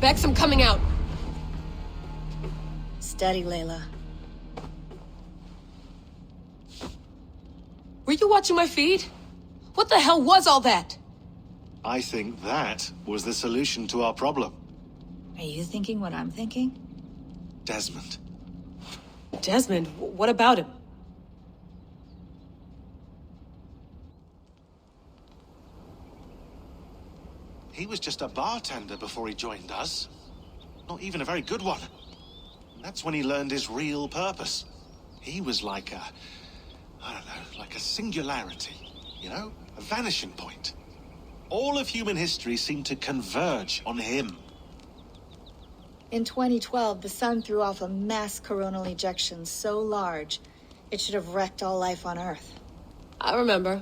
Bex, I'm coming out. Steady, Layla. Were you watching my feed? What the hell was all that? I think that was the solution to our problem. Are you thinking what I'm thinking? Desmond. Desmond? What about him? He was just a bartender before he joined us. Not even a very good one. And that's when he learned his real purpose. He was like a... I don't know, like a singularity. You know? A vanishing point. All of human history seemed to converge on him. In 2012, the sun threw off a mass coronal ejection so large, it should have wrecked all life on Earth. I remember.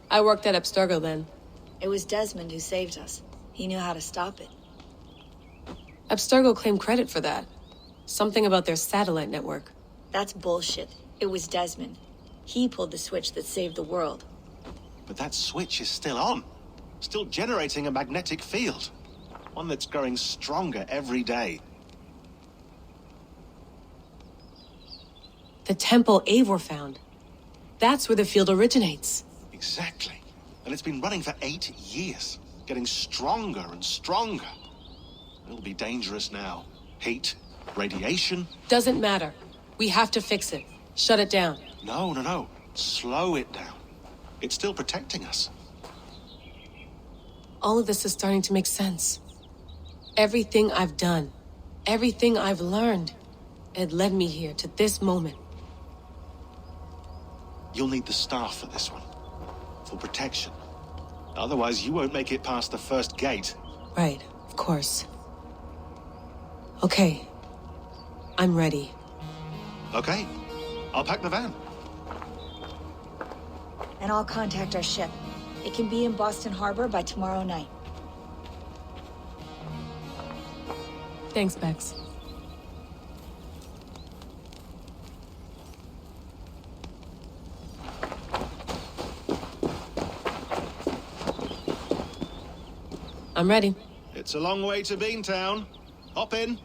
I worked at Abstergo then. It was Desmond who saved us. He knew how to stop it. Abstergo claimed credit for that. Something about their satellite network. That's bullshit. It was Desmond. He pulled the switch that saved the world. But that switch is still on. Still generating a magnetic field. One that's growing stronger every day. The temple Eivor found. That's where the field originates. Exactly. And it's been running for 8 years. Getting stronger and stronger. It'll be dangerous now. Heat, radiation. Doesn't matter. We have to fix it. Shut it down. No. Slow it down. It's still protecting us. All of this is starting to make sense. Everything I've done, everything I've learned, it led me here to this moment. You'll need the staff for this one. For protection. Otherwise, you won't make it past the first gate. Right, of course. Okay. I'm ready. Okay. I'll pack the van. And I'll contact our ship. It can be in Boston Harbor by tomorrow night. Thanks, Bex. I'm ready. It's a long way to Beantown. Hop in.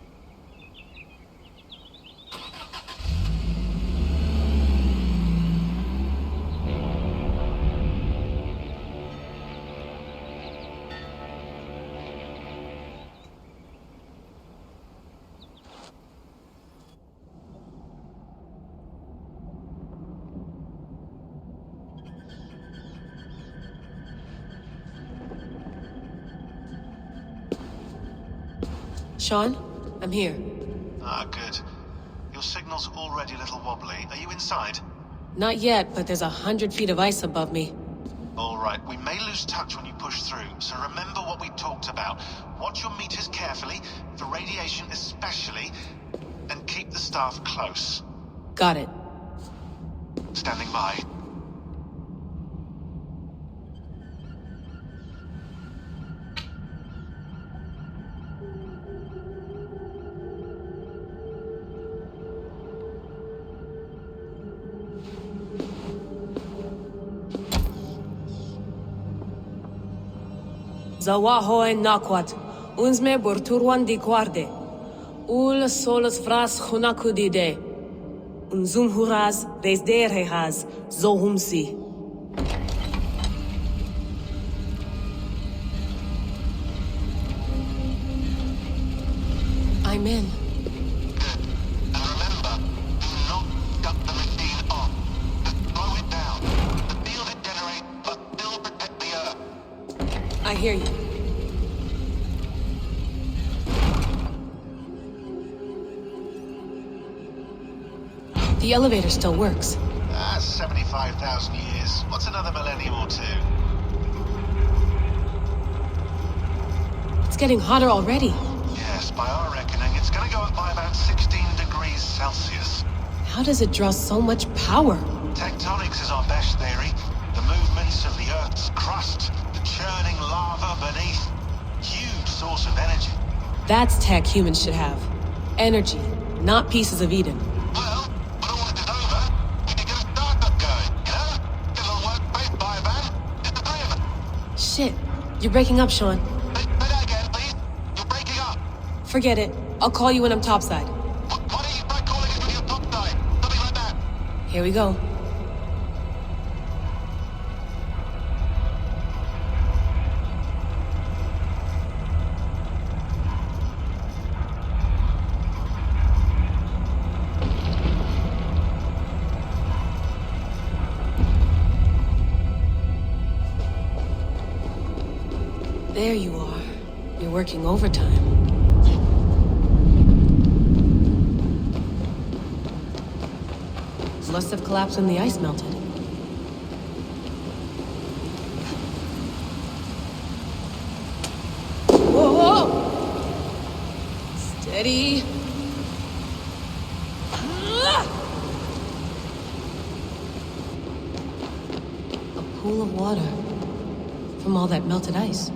Sean, I'm here. Ah, good. Your signal's already a little wobbly. Are you inside? Not yet, but there's 100 feet of ice above me. All right, we may lose touch when you push through, so remember what we talked about. Watch your meters carefully, for radiation especially, and keep the staff close. Got it. Standing by. Zawaho en nakwat, unzme borturwan di guarde. Ul solos fras hunakudide. Unzum huraz, resderehaz, zohumsi. I'm in. Good. And remember, do not shut the machine off. Just slow it down. The field it generates, but still protect the Earth. I hear you. The elevator still works. 75,000 years. What's another millennium or two? It's getting hotter already. Yes, by our reckoning, it's gonna go up by about 16 degrees Celsius. How does it draw so much power? Tectonics is our best theory. The movements of the Earth's crust, the churning lava beneath. Huge source of energy. That's tech humans should have. Energy, not pieces of Eden. Well, when all this is over, we can get a startup going, you know? Get a little workspace, buy a van, just the three of us. Shit, you're breaking up, Sean. Say that again, please. You're breaking up. Forget it. I'll call you when I'm topside. Why don't you try calling us when you're topside? Something like that. Here we go. There you are. You're working overtime. Must have collapsed when the ice melted. Whoa! Steady. A pool of water from all that melted ice.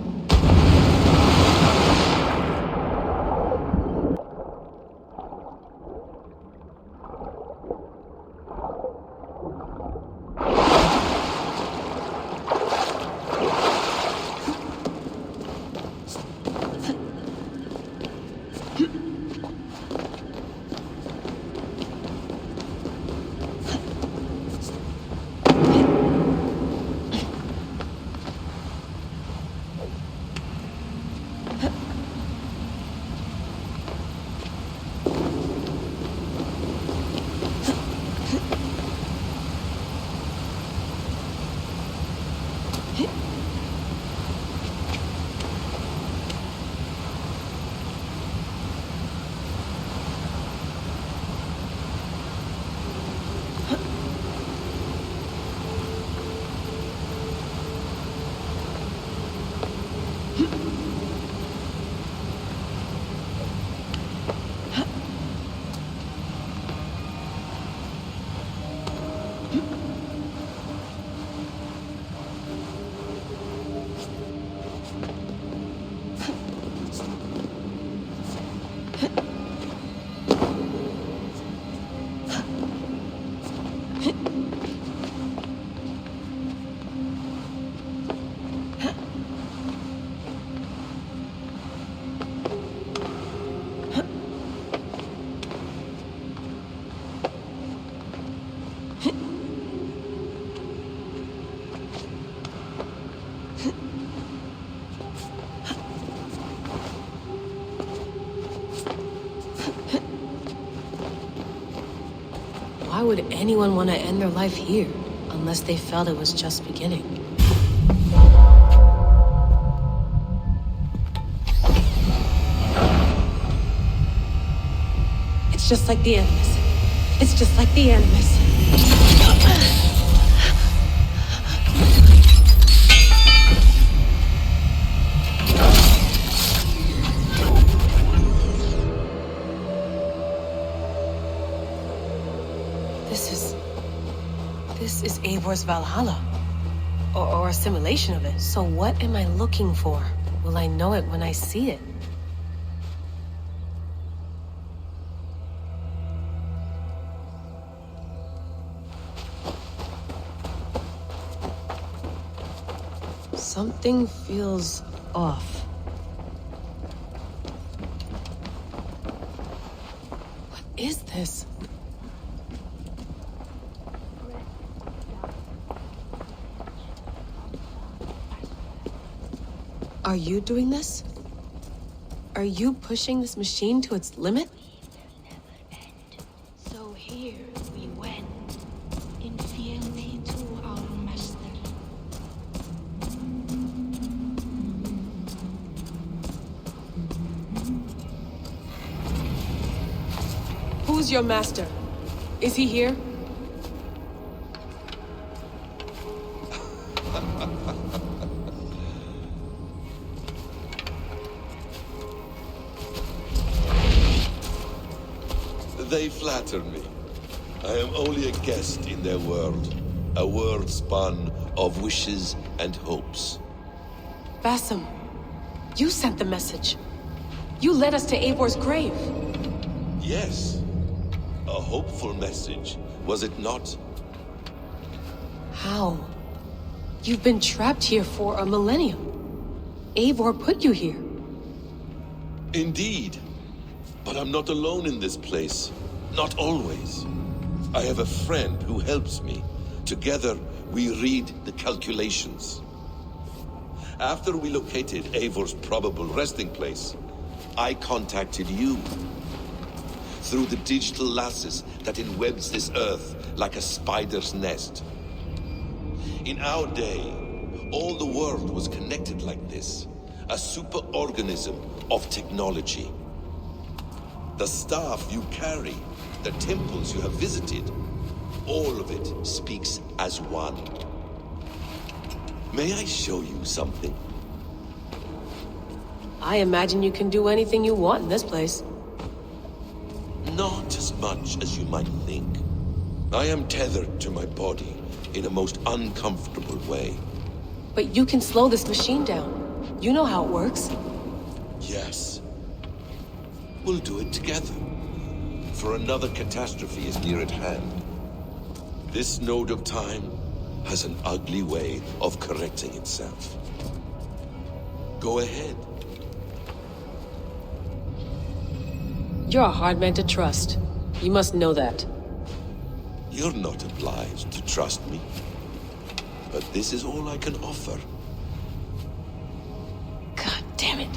Why would anyone want to end their life here, unless they felt it was just beginning? It's just like the Animus. It's just like the Animus. This is Eivor's Valhalla. Or a simulation of it. So what am I looking for? Will I know it when I see it? Something feels off. What is this? Are you doing this? Are you pushing this machine to its limit? So here we went, in fealty to our master. Who's your master? Is he here? They flatter me. I am only a guest in their world. A world spun of wishes and hopes. Basim, you sent the message. You led us to Eivor's grave. Yes. A hopeful message, was it not? How? You've been trapped here for a millennium. Eivor put you here. Indeed. But I'm not alone in this place. Not always. I have a friend who helps me. Together, we read the calculations. After we located Eivor's probable resting place, I contacted you. Through the digital lasses that enwebs this earth like a spider's nest. In our day, all the world was connected like this. A superorganism of technology. The staff you carry, the temples you have visited, all of it speaks as one. May I show you something? I imagine you can do anything you want in this place. Not as much as you might think. I am tethered to my body in a most uncomfortable way. But you can slow this machine down. You know how it works. Yes. We'll do it together. For another catastrophe is near at hand. This node of time has an ugly way of correcting itself. Go ahead. You're a hard man to trust. You must know that. You're not obliged to trust me. But this is all I can offer. God damn it.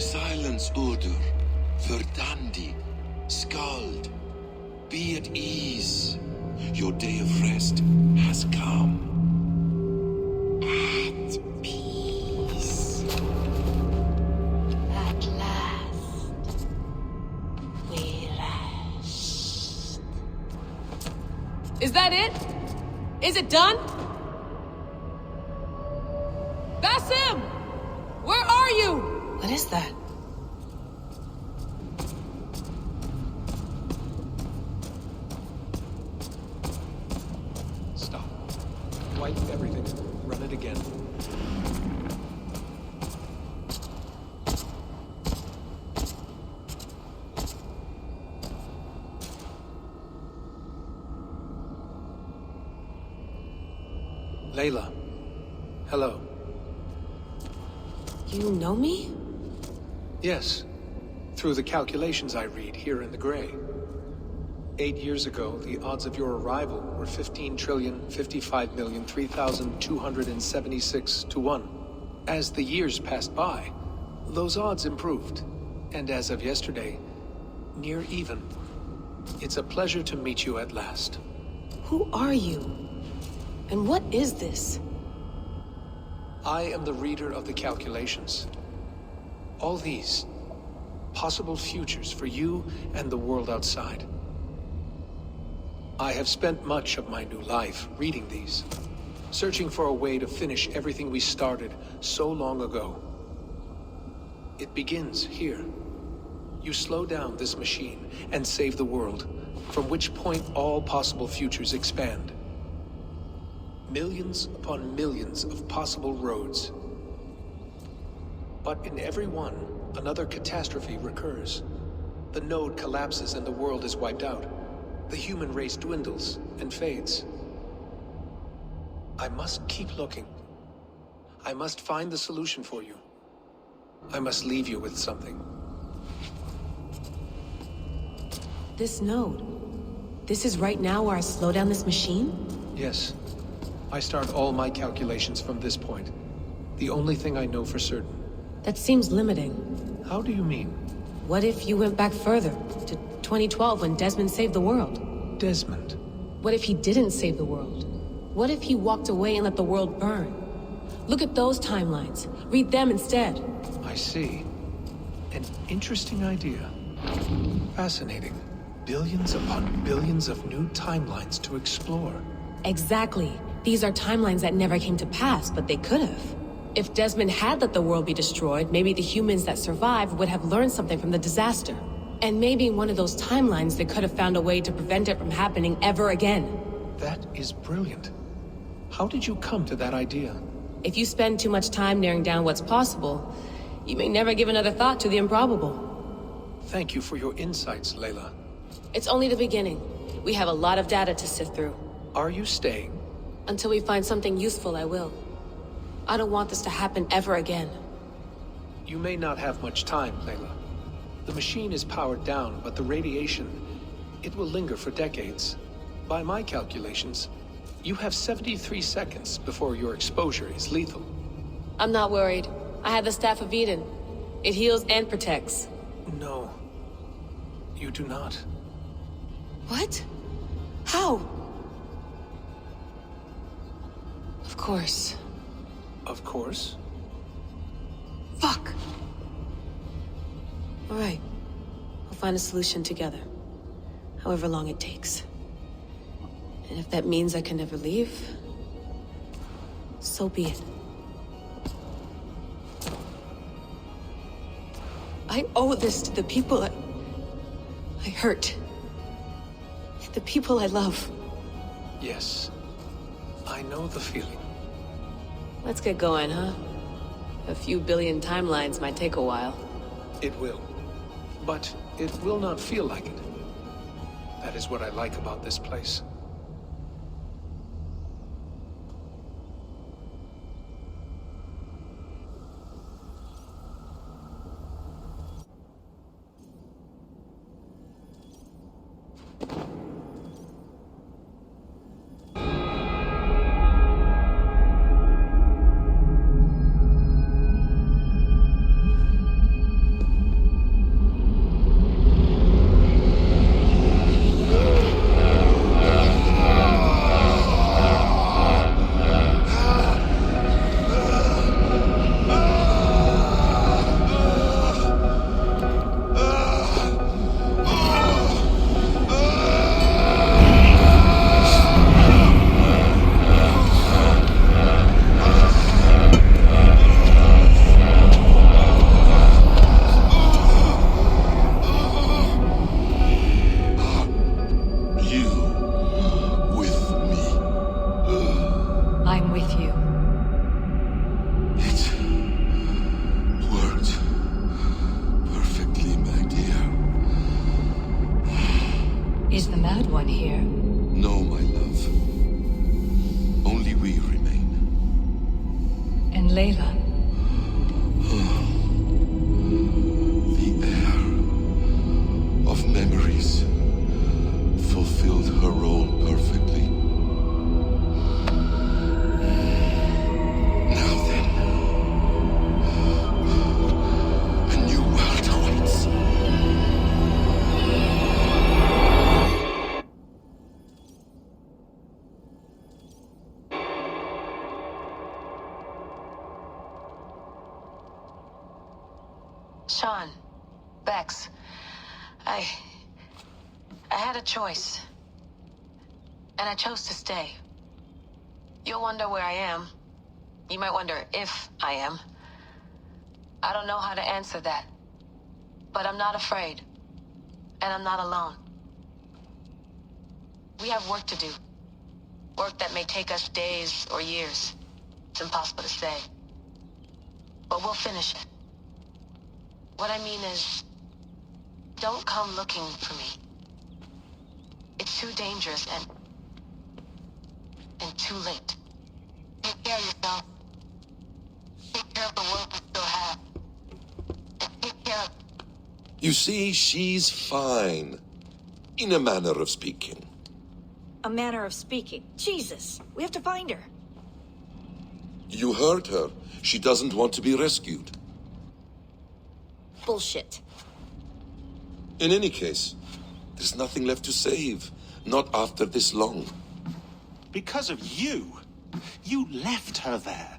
Silence, Urdur. Verdandi. Skald. Be at ease. Your day of rest has come. At peace. At last, we rest. Is that it? Is it done? Basim! Where are you? What is that? Stop. Wipe everything. Run it again. Layla. Hello. You know me? Yes. Through the calculations I read here in the gray. 8 years ago, the odds of your arrival were 15,055,003,276 to 1. As the years passed by, those odds improved. And as of yesterday, near even. It's a pleasure to meet you at last. Who are you? And what is this? I am the reader of the calculations. All these possible futures for you and the world outside. I have spent much of my new life reading these, searching for a way to finish everything we started so long ago. It begins here. You slow down this machine and save the world, from which point all possible futures expand. Millions upon millions of possible roads. But in every one, another catastrophe recurs. The node collapses and the world is wiped out. The human race dwindles and fades. I must keep looking. I must find the solution for you. I must leave you with something. This node. This is right now where I slow down this machine? Yes. I start all my calculations from this point. The only thing I know for certain. That seems limiting. How do you mean? What if you went back further, to 2012 when Desmond saved the world? Desmond. What if he didn't save the world? What if he walked away and let the world burn? Look at those timelines. Read them instead. I see. An interesting idea. Fascinating. Billions upon billions of new timelines to explore. Exactly. These are timelines that never came to pass, but they could have. If Desmond had let the world be destroyed, maybe the humans that survived would have learned something from the disaster. And maybe in one of those timelines they could have found a way to prevent it from happening ever again. That is brilliant. How did you come to that idea? If you spend too much time narrowing down what's possible, you may never give another thought to the improbable. Thank you for your insights, Layla. It's only the beginning. We have a lot of data to sift through. Are you staying? Until we find something useful, I will. I don't want this to happen ever again. You may not have much time, Layla. The machine is powered down, but the radiation, it will linger for decades. By my calculations, you have 73 seconds before your exposure is lethal. I'm not worried. I have the Staff of Eden. It heals and protects. No, you do not. What? How? Of course. Of course. Fuck! Alright. We'll find a solution together. However long it takes. And if that means I can never leave, so be it. I owe this to the people I hurt. The people I love. Yes, I know the feeling. Let's get going, huh? A few billion timelines might take a while. It will. But it will not feel like it. That is what I like about this place. Sean, Bex, I had a choice. And I chose to stay. You'll wonder where I am. You might wonder if I am. I don't know how to answer that. But I'm not afraid. And I'm not alone. We have work to do. Work that may take us days or years. It's impossible to say. But we'll finish it. What I mean is, don't come looking for me. It's too dangerous and too late. Take care of yourself. Take care of the world we still have. And take care of... You see, she's fine. In a manner of speaking. A manner of speaking. Jesus, we have to find her. You heard her. She doesn't want to be rescued. Bullshit. In any case, there's nothing left to save. Not after this long. Because of you. You left her there.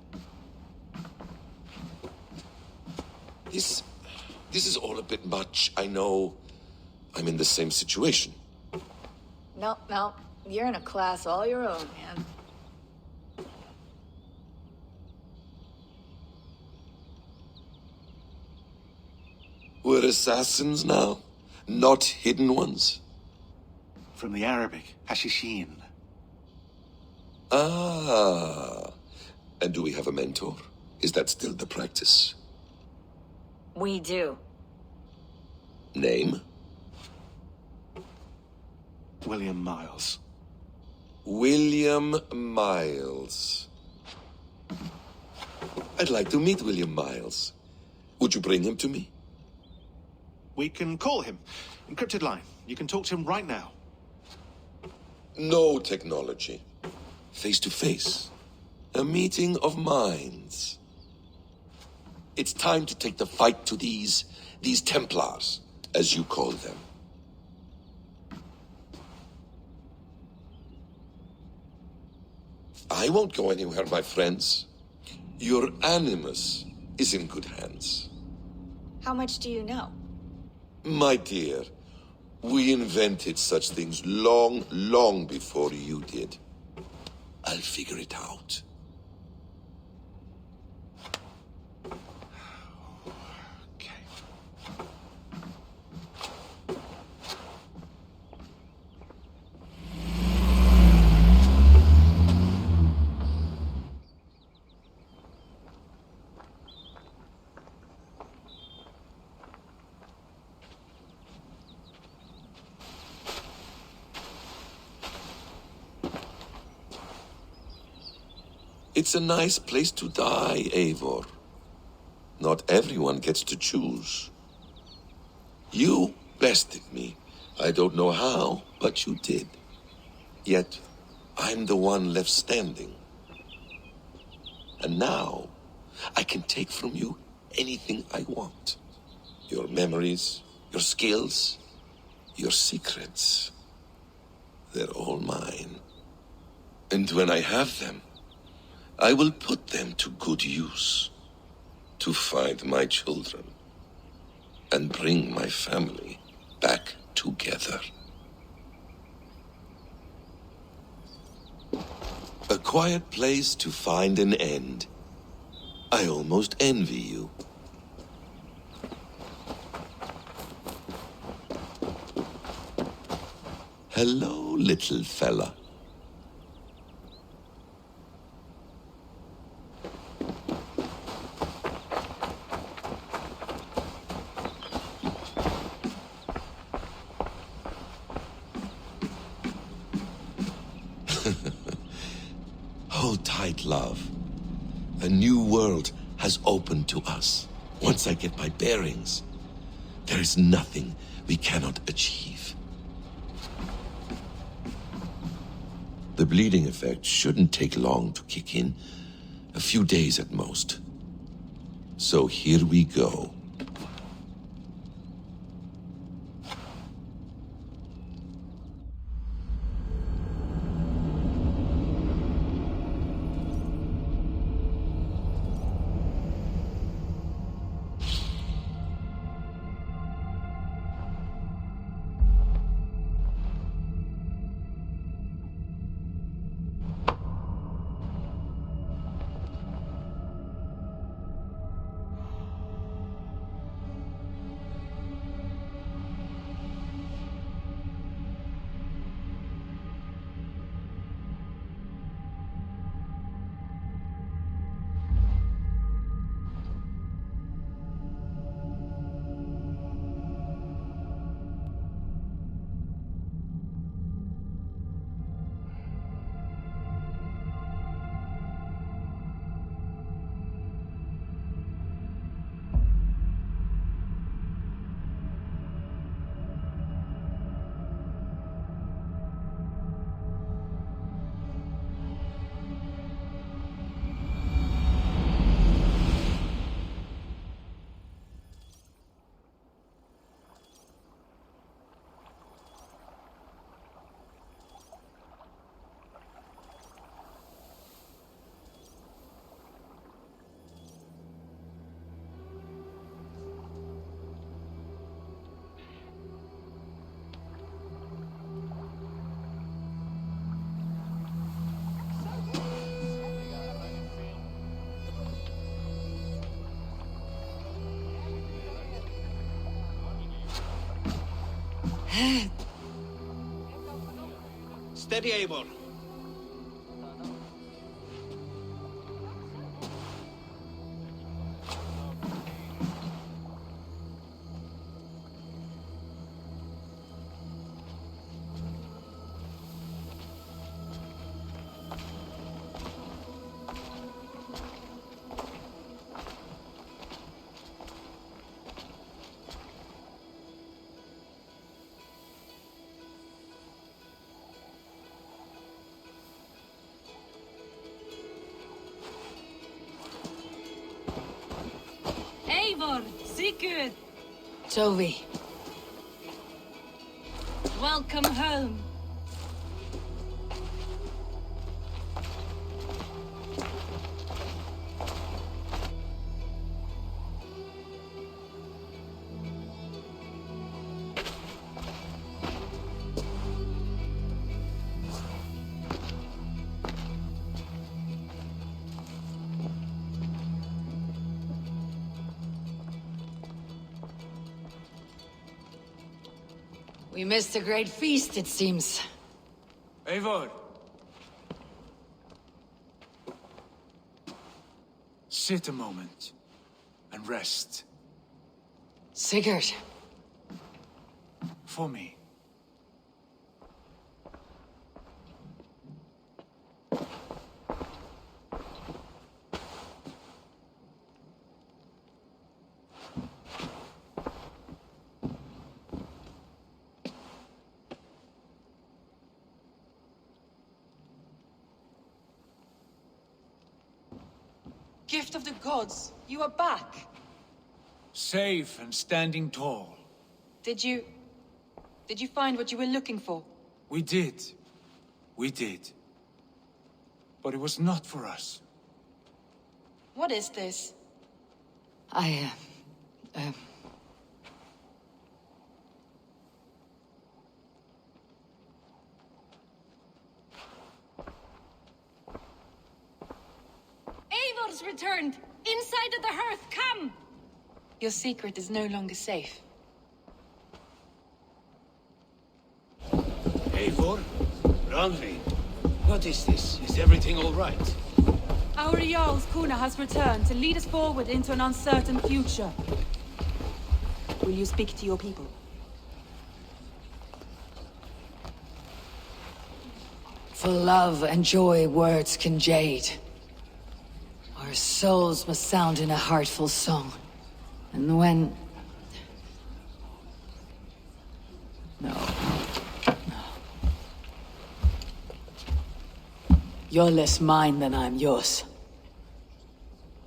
This is all a bit much. I know. I'm in the same situation. No. You're in a class all your own, man. We're assassins now, not hidden ones. From the Arabic, Hashishin. Ah. And do we have a mentor? Is that still the practice? We do. Name? William Miles. William Miles. I'd like to meet William Miles. Would you bring him to me? We can call him. Encrypted line. You can talk to him right now. No technology. Face to face. A meeting of minds. It's time to take the fight to these Templars, as you call them. I won't go anywhere, my friends. Your animus is in good hands. How much do you know? My dear, we invented such things long, long before you did. I'll figure it out. Okay. It's a nice place to die, Eivor. Not everyone gets to choose. You bested me. I don't know how, but you did. Yet, I'm the one left standing. And now, I can take from you anything I want. Your memories, your skills, your secrets. They're all mine. And when I have them, I will put them to good use. To find my children. And bring my family back together. A quiet place to find an end. I almost envy you. Hello, little fella. Hold tight, love. A new world has opened to us. Once I get my bearings, there is nothing we cannot achieve. The bleeding effect shouldn't take long to kick in. A few days at most. So here we go. Steady, Eivor. Eivor, Sigurd, Toby. welcome home. We missed a great feast, it seems. Eivor! Sit a moment and rest. Sigurd. For me. Gift of the gods, you are back. Safe and standing tall. Did you find what you were looking for? We did. We did. But it was not for us. What is this? Eivor's returned! Inside of the hearth, come! Your secret is no longer safe. Eivor? Randvi? What is this? Is everything all right? Our Jarl's Kuna has returned to lead us forward into an uncertain future. Will you speak to your people? For love and joy, words can jade. Our souls must sound in a heartful song. And when... No. You're less mine than I'm yours.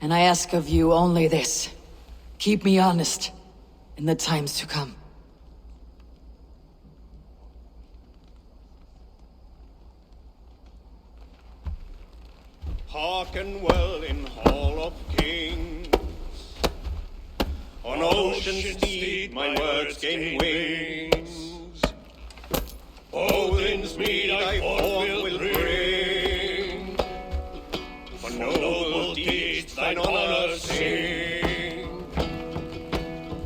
And I ask of you only this. Keep me honest in the times to come. Hearken well in Hall of Kings. On ocean steed my words gain wings. Odin's mead I forth will bring. For noble deeds thine honor sing.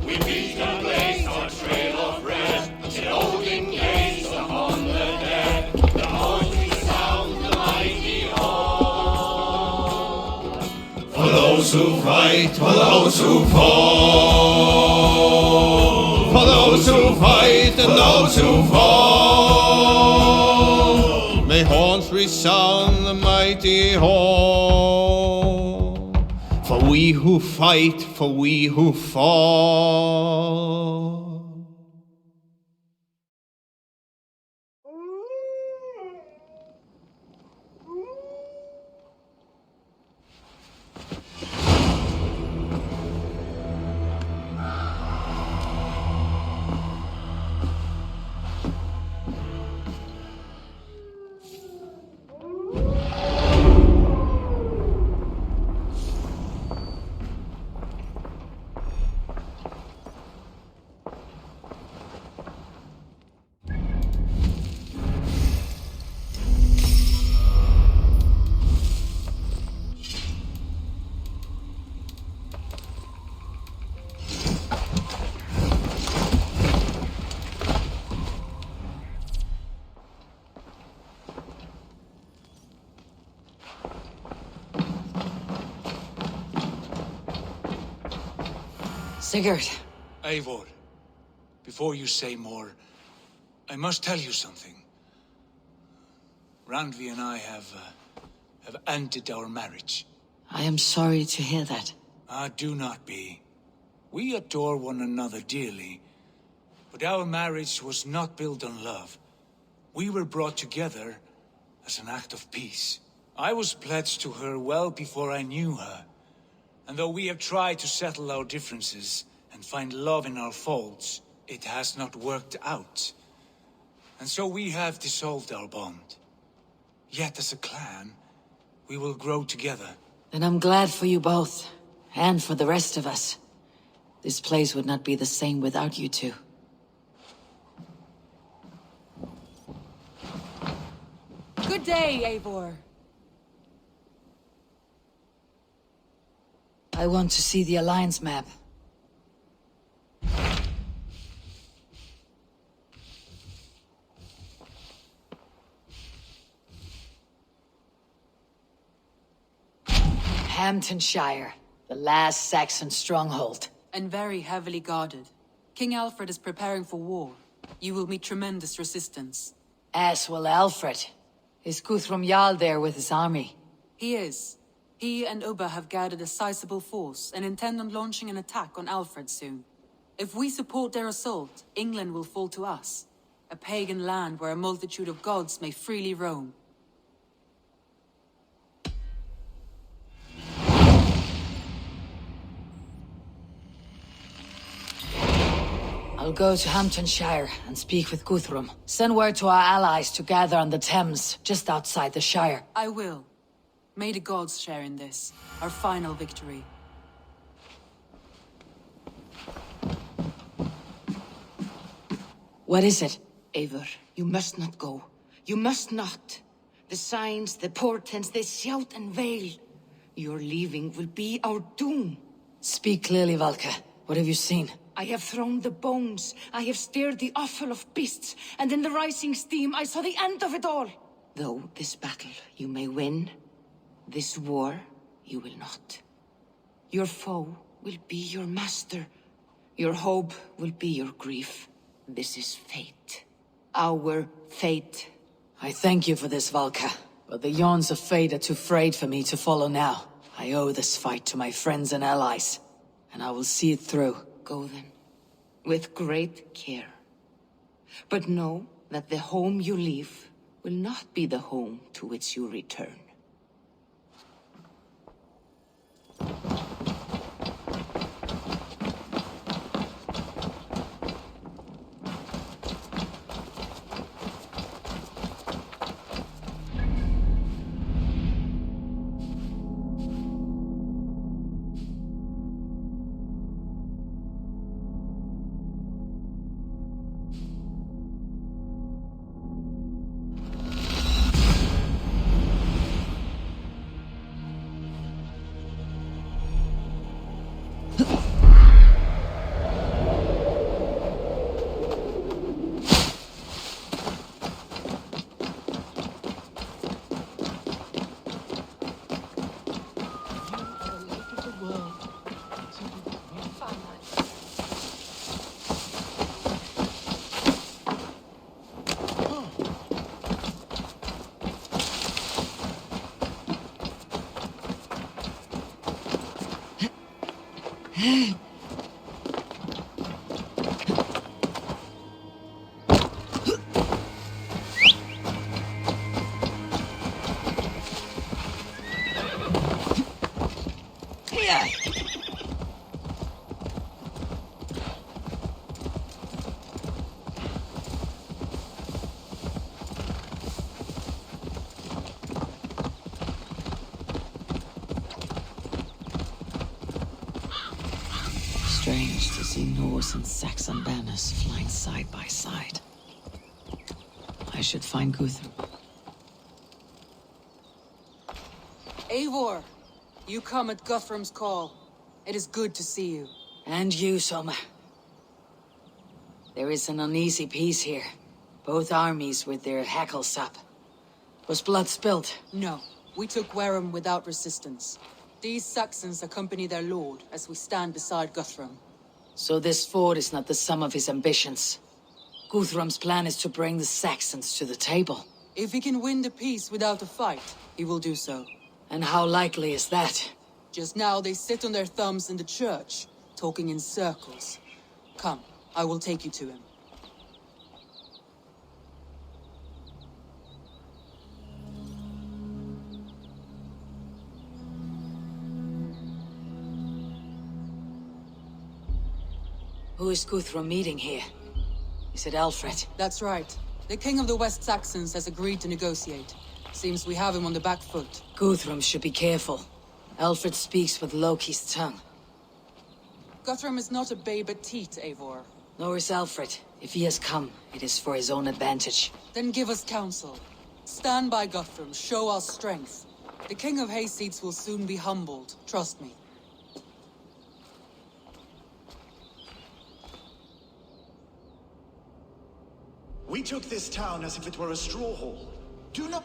We beat and blaze our trail of red, till Odin gaze upon the dead. The horns we sound the mighty horn. For those who fight, for those who fall. For those who fight and those who fall. May horns resound the mighty horn. For we who fight, for we who fall. Sigurd. Eivor, before you say more, I must tell you something. Randvi and I have ended our marriage. I am sorry to hear that. Ah, do not be. We adore one another dearly, but our marriage was not built on love. We were brought together as an act of peace. I was pledged to her well before I knew her, And though we have tried to settle our differences and find love in our faults, it has not worked out. And so we have dissolved our bond. Yet as a clan, we will grow together. Then I'm glad for you both, and for the rest of us. This place would not be the same without you two. Good day, Eivor. I want to see the Alliance map. Hamtunscire, the last Saxon stronghold. And very heavily guarded. King Alfred is preparing for war. You will meet tremendous resistance. As will Alfred. Is Guthrum Jarl there with his army? He is. He and Ubba have gathered a sizable force and intend on launching an attack on Alfred soon. If we support their assault, England will fall to us. A pagan land where a multitude of gods may freely roam. I'll go to Hamtunscire and speak with Guthrum. Send word to our allies to gather on the Thames, just outside the Shire. I will. May the gods share in this, our final victory. What is it? Eivor, you must not go. You must not. The signs, the portents, they shout and wail. Your leaving will be our doom. Speak clearly, Valka. What have you seen? I have thrown the bones. I have stirred the offal of beasts. And in the rising steam, I saw the end of it all. Though this battle you may win, this war you will not. Your foe will be your master. Your hope will be your grief. This is fate. Our fate. I thank you for this, Valka. But the yawns of fate are too frayed for me to follow now. I owe this fight to my friends and allies. And I will see it through. Go then. With great care. But know that the home you leave will not be the home to which you return. Strange to see Norse and Saxon banners flying side by side. I should find Guthrum. Eivor! You come at Guthrum's call. It is good to see you. And you, Soma. There is an uneasy peace here. Both armies with their hackles up. Was blood spilled? No. We took Wareham without resistance. These Saxons accompany their lord as we stand beside Guthrum. So this fort is not the sum of his ambitions. Guthrum's plan is to bring the Saxons to the table. If he can win the peace without a fight, he will do so. And how likely is that? Just now they sit on their thumbs in the church, talking in circles. Come, I will take you to him. Who is Guthrum meeting here? Is it Alfred? That's right. The King of the West Saxons has agreed to negotiate. Seems we have him on the back foot. Guthrum should be careful. Alfred speaks with Loki's tongue. Guthrum is not a babe at teat, Eivor. Nor is Alfred. If he has come, it is for his own advantage. Then give us counsel. Stand by Guthrum, show our strength. The King of Hayseeds will soon be humbled, trust me. We took this town as if it were a straw hall. Do not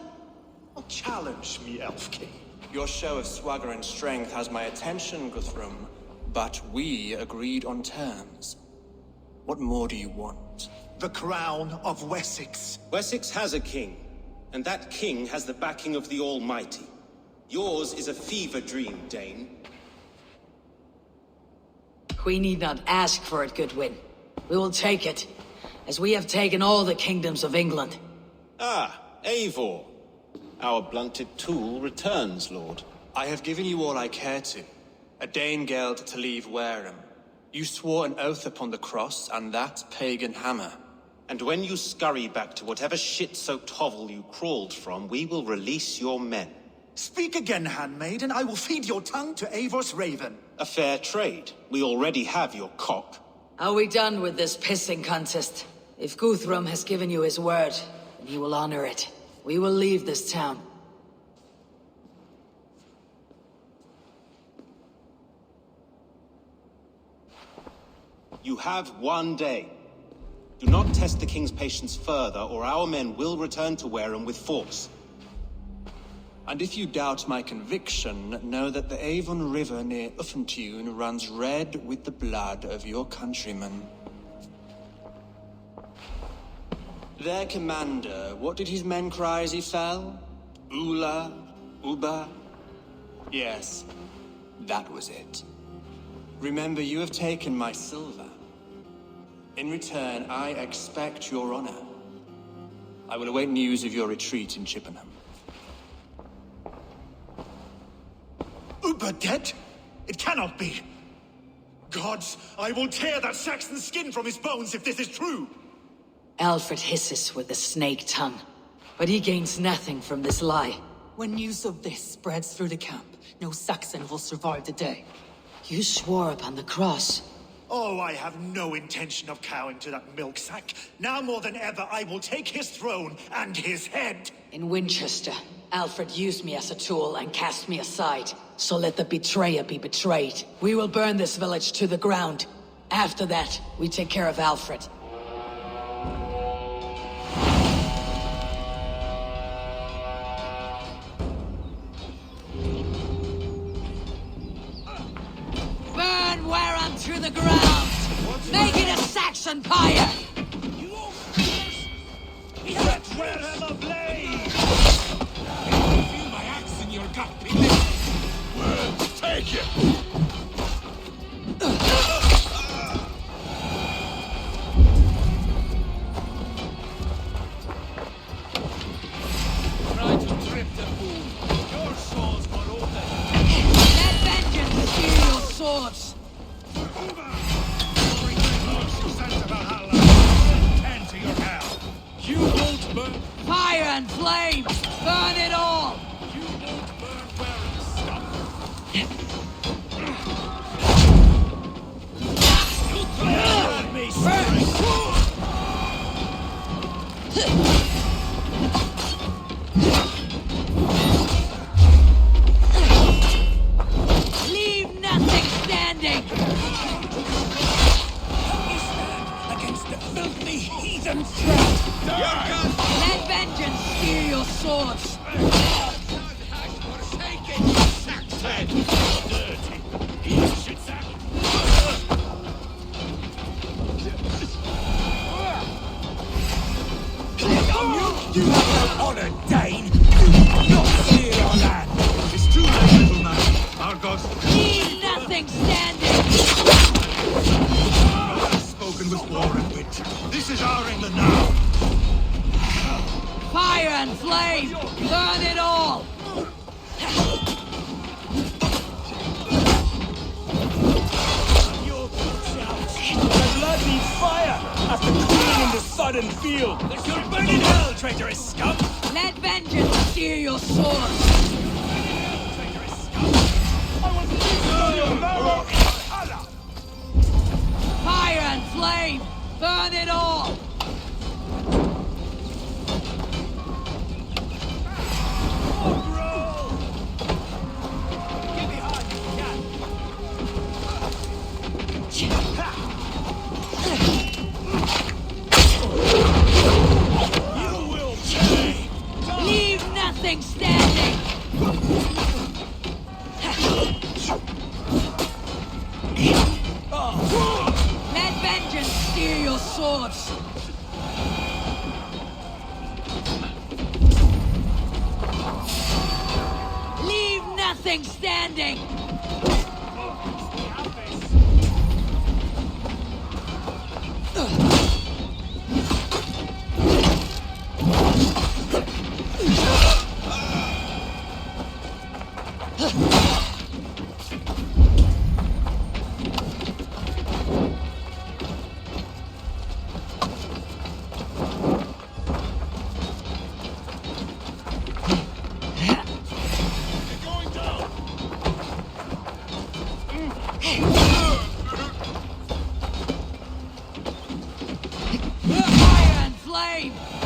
challenge me, Elf King. Your show of swagger and strength has my attention, Guthrum. But we agreed on terms. What more do you want? The crown of Wessex. Wessex has a king, and that king has the backing of the Almighty. Yours is a fever dream, Dane. We need not ask for it, Goodwin. We will take it, as we have taken all the kingdoms of England. Ah, Eivor. Our blunted tool returns, Lord. I have given you all I care to. A Danegeld to leave Wareham. You swore an oath upon the cross, and that pagan hammer. And when you scurry back to whatever shit-soaked hovel you crawled from, we will release your men. Speak again, handmaid, and I will feed your tongue to Eivor's raven. A fair trade. We already have your cock. Are we done with this pissing contest? If Guthrum has given you his word, then he will honor it. We will leave this town. You have 1 day. Do not test the king's patience further, or our men will return to Wareham with force. And if you doubt my conviction, know that the Avon River near Uffentune runs red with the blood of your countrymen. Their commander, what did his men cry as he fell? Ula? Uba? Yes, that was it. Remember, you have taken my silver. In return, I expect your honor. I will await news of your retreat in Chippenham. Uber dead? It cannot be. Gods, I will tear that Saxon's skin from his bones if this is true. Alfred hisses with a snake tongue, but he gains nothing from this lie. When news of this spreads through the camp, no Saxon will survive the day. You swore upon the cross. Oh, I have no intention of cowing to that milk sack. Now more than ever, I will take his throne and his head. In Winchester, Alfred used me as a tool and cast me aside. So let the betrayer be betrayed. We will burn this village to the ground. After that, we take care of Alfred. Burn Wareham to the ground! Make it a Saxon pyre! Set Wareham ablaze! Feel my axe in your gut, well, take it! Try to trip the fool. Your souls were open. Let vengeance steal your swords! Lord Successor Valhalla, tend to your hell. You won't burn. Fire and flame! Burn it all! You won't burn wearing stuff. You cleared me, Leave nothing standing! You stand against the filthy heathen threat. Let vengeance steal your swords! Take it, you sack's head! Dirty. You should sack. You have no honor, Dane! You not steal our land! It's too late, little man. Our gods... Leave nothing standing! God has spoken with war and winter. This is our England now! Fire and flame! Burn it all! Your blood's out! blood and field! You'll burn in hell, traitorous scum! Let vengeance steer your sword! Fire and flame! Burn it all! Leave nothing standing! Let vengeance steer your swords! Leave nothing standing!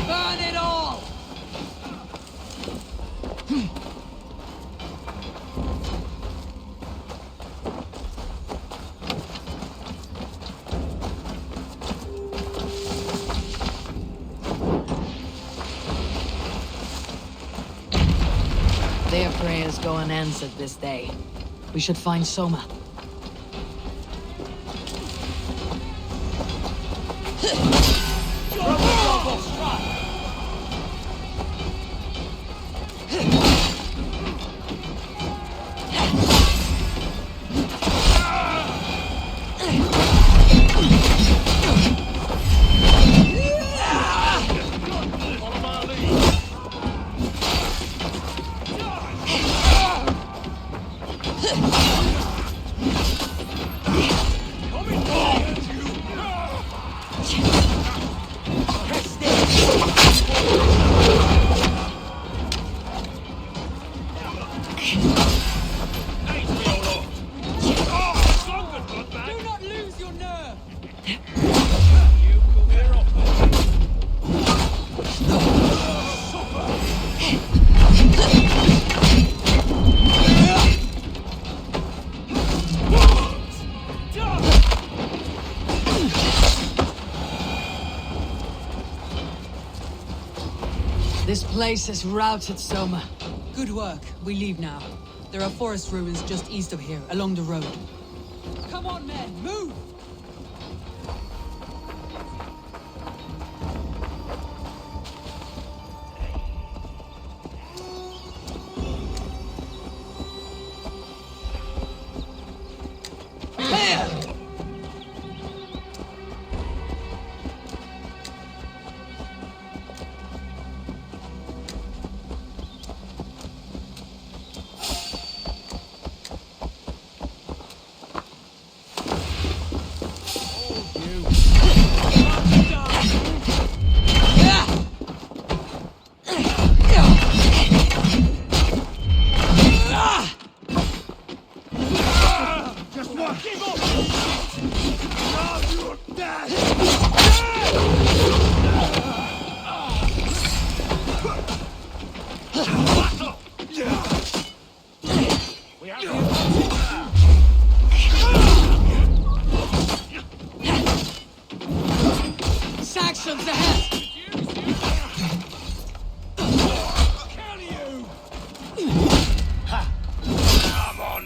Burn it all! Their prayers go unanswered this day. We should find Soma. This place has routed Soma. Good work. We leave now. There are forest ruins just east of here, along the road. Come on, men, move! Saxons ahead! Come on!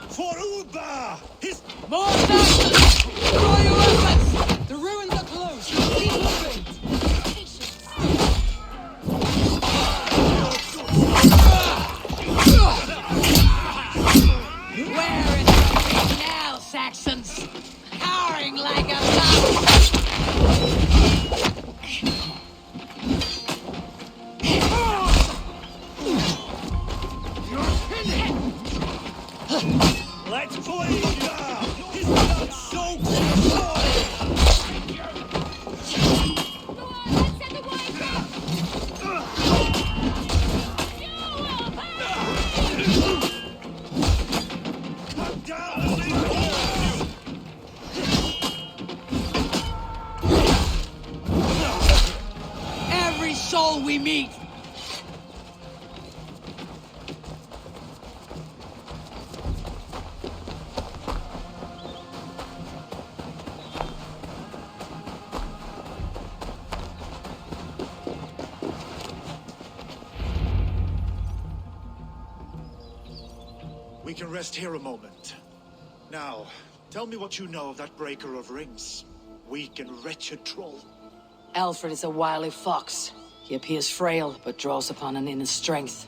For Uba! His More Saxons! Draw your weapons! The ruins are close! Keep moving! Where is it now, Saxons? Cowering like a mouse! Let's play now! His Every soul we meet! We can rest here a moment. Now, tell me what you know of that breaker of rings. Weak and wretched troll. Alfred is a wily fox. He appears frail, but draws upon an inner strength.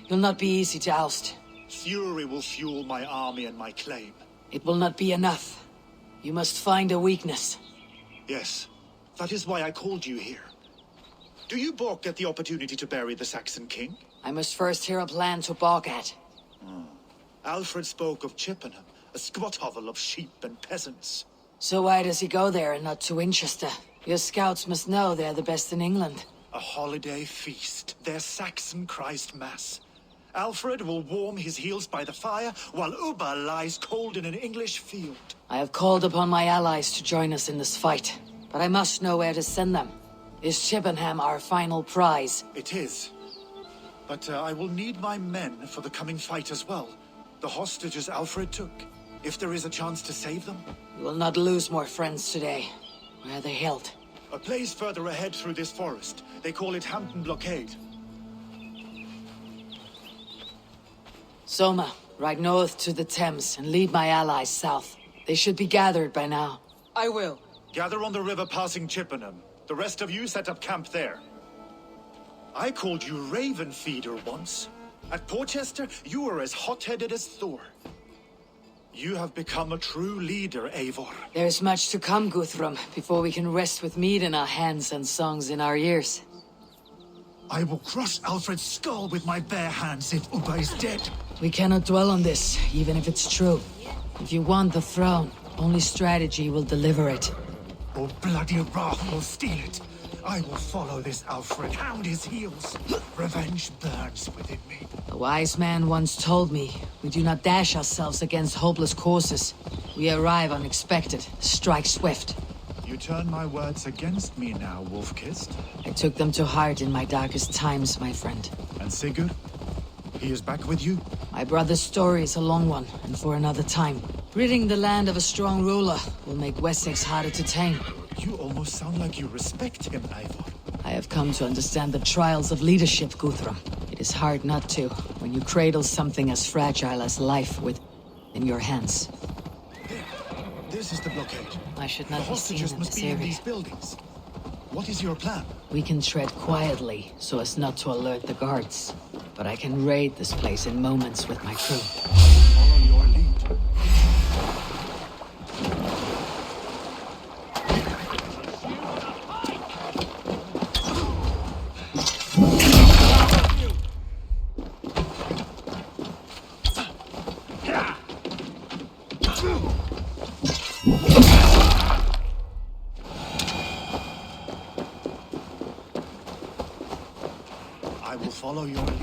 He'll not be easy to oust. Fury will fuel my army and my claim. It will not be enough. You must find a weakness. Yes, that is why I called you here. Do you balk at the opportunity to bury the Saxon king? I must first hear a plan to balk at. Alfred spoke of Chippenham, a squat hovel of sheep and peasants. So why does he go there and not to Winchester? Your scouts must know they're the best in England. A holiday feast, their Saxon Christ Mass. Alfred will warm his heels by the fire, while Uba lies cold in an English field. I have called upon my allies to join us in this fight, but I must know where to send them. Is Chippenham our final prize? It is. But I will need my men for the coming fight as well. The hostages Alfred took. If there is a chance to save them. We will not lose more friends today. Where are they held? A place further ahead through this forest. They call it Hampton Blockade. Soma, ride north to the Thames and lead my allies south. They should be gathered by now. I will. Gather on the river passing Chippenham. The rest of you set up camp there. I called you Raven Feeder once. At Porchester, you were as hot-headed as Thor. You have become a true leader, Eivor. There's much to come, Guthrum, before we can rest with mead in our hands and songs in our ears. I will crush Alfred's skull with my bare hands if Uba is dead. We cannot dwell on this, even if it's true. If you want the throne, only strategy will deliver it. Or bloody wrath will steal it. I will follow this Alfred, hound his heels. Revenge burns within me. A wise man once told me, we do not dash ourselves against hopeless courses. We arrive unexpected, strike swift. You turn my words against me now, Wolf-Kissed. I took them to heart in my darkest times, my friend. And Sigurd? He is back with you? My brother's story is a long one, and for another time. Ridding the land of a strong ruler will make Wessex harder to tame. You almost sound like you respect him, Eivor. I have come to understand the trials of leadership, Guthrum. It is hard not to, when you cradle something as fragile as life in your hands. There. This is the blockade. I should not the be seen hostages in must this be in area. these buildings. What is your plan? We can tread quietly, so as not to alert the guards. But I can raid this place in moments with my crew. Follow your lead. I will follow your lead.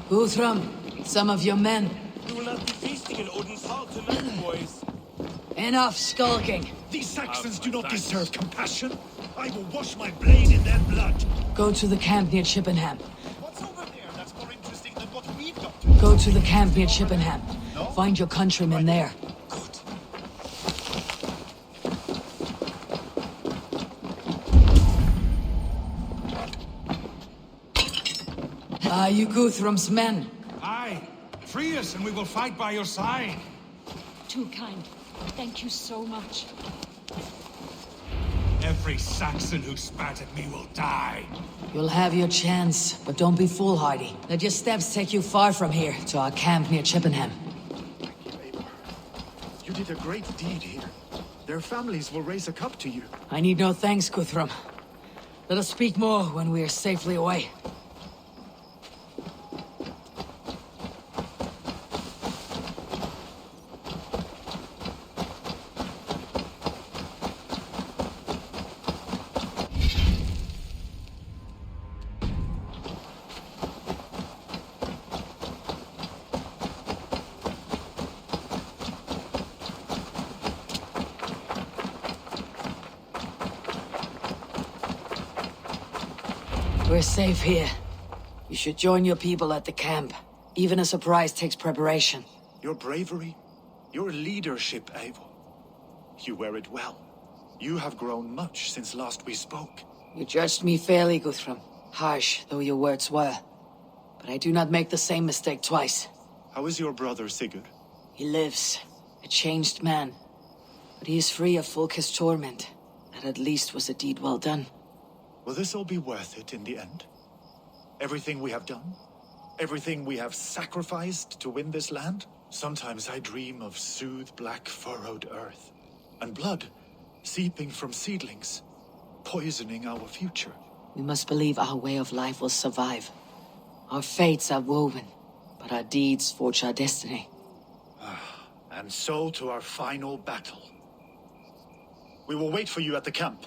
Guthrum, some of your men. You will not be feasting in Odin's hall tonight, boys. Enough skulking. These Saxons do not deserve compassion. I will wash my blade in their blood. Go to the camp near Chippenham. What's over there that's more interesting than what we've got? Go to the camp near Chippenham. Find your countrymen there. Are you Guthrum's men? Aye. Free us and we will fight by your side. Too kind. Thank you so much. Every Saxon who spat at me will die. You'll have your chance, but don't be foolhardy. Let your steps take you far from here, to our camp near Chippenham. Thank you, Eivor. You did a great deed here. Their families will raise a cup to you. I need no thanks, Guthrum. Let us speak more when we are safely away. We're safe here. You should join your people at the camp. Even a surprise takes preparation. Your bravery, your leadership, Eivor. You wear it well. You have grown much since last we spoke. You judged me fairly, Guthrum. Harsh though your words were. But I do not make the same mistake twice. How is your brother, Sigurd? He lives. A changed man. But he is free of Fulke's torment. That at least was a deed well done. Will this all be worth it in the end? Everything we have done? Everything we have sacrificed to win this land? Sometimes I dream of soothed black furrowed earth. And blood seeping from seedlings, poisoning our future. We must believe our way of life will survive. Our fates are woven, but our deeds forge our destiny. And so to our final battle. We will wait for you at the camp.